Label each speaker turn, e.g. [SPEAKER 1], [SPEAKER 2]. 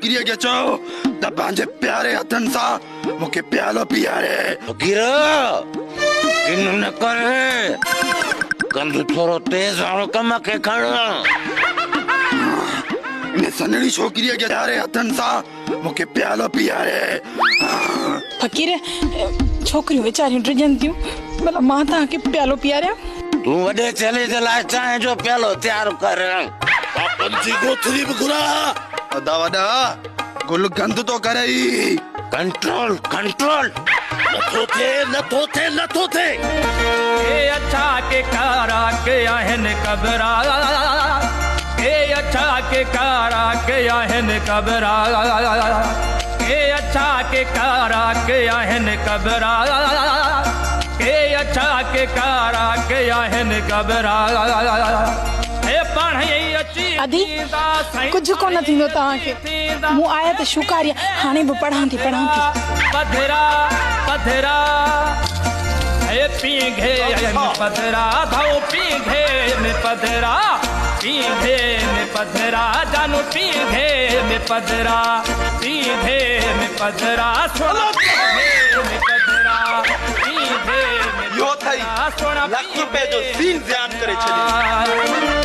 [SPEAKER 1] छोकरी के चो त पंहिंजे प्यारे हथन सा मुखे प्यालो पियारे।
[SPEAKER 2] फकीर किन न करे कंद थोरो तेज वालो कम के खण।
[SPEAKER 1] इन सनड़ी छोकरी के प्यारे हथन सा मुखे प्यालो पियारे।
[SPEAKER 3] फकीर छोकरियूं वीचारियूं ड्रिजन थियूं भला मां तव्हांखे प्यालो पियारियां।
[SPEAKER 2] तू वडे चले जे लाइ चाहे जो प्यालो तैयार कर।
[SPEAKER 1] पंजी गोथरी भी घुरा वदा वदा गुल गंद तो करे।
[SPEAKER 2] कंट्रोल कंट्रोल
[SPEAKER 1] नथो थे
[SPEAKER 4] ए अच्छा के कारा के आहन कबरा ए अच्छा के कारा के आहन कबरा ए अच्छा के कारा के आहन कबरा ए अच्छा के कारा के आहन कबरा ए पढ़ई अची
[SPEAKER 3] अदी कुछ कोन थींदो तव्हांखे। मूं आया त शुक्रिया हाणे बि पढ़ां थी।
[SPEAKER 4] पधरा पधरा ए पीघे में पधरा भाऊ पीघे में पधरा पीघे में पधरा जानू पीघे में पधरा पीघे में पधरा सोना पीघे में पधरा पीघे में
[SPEAKER 1] यो थई
[SPEAKER 4] सोना
[SPEAKER 1] लाख रुपए जो सीन ध्यान करे छली।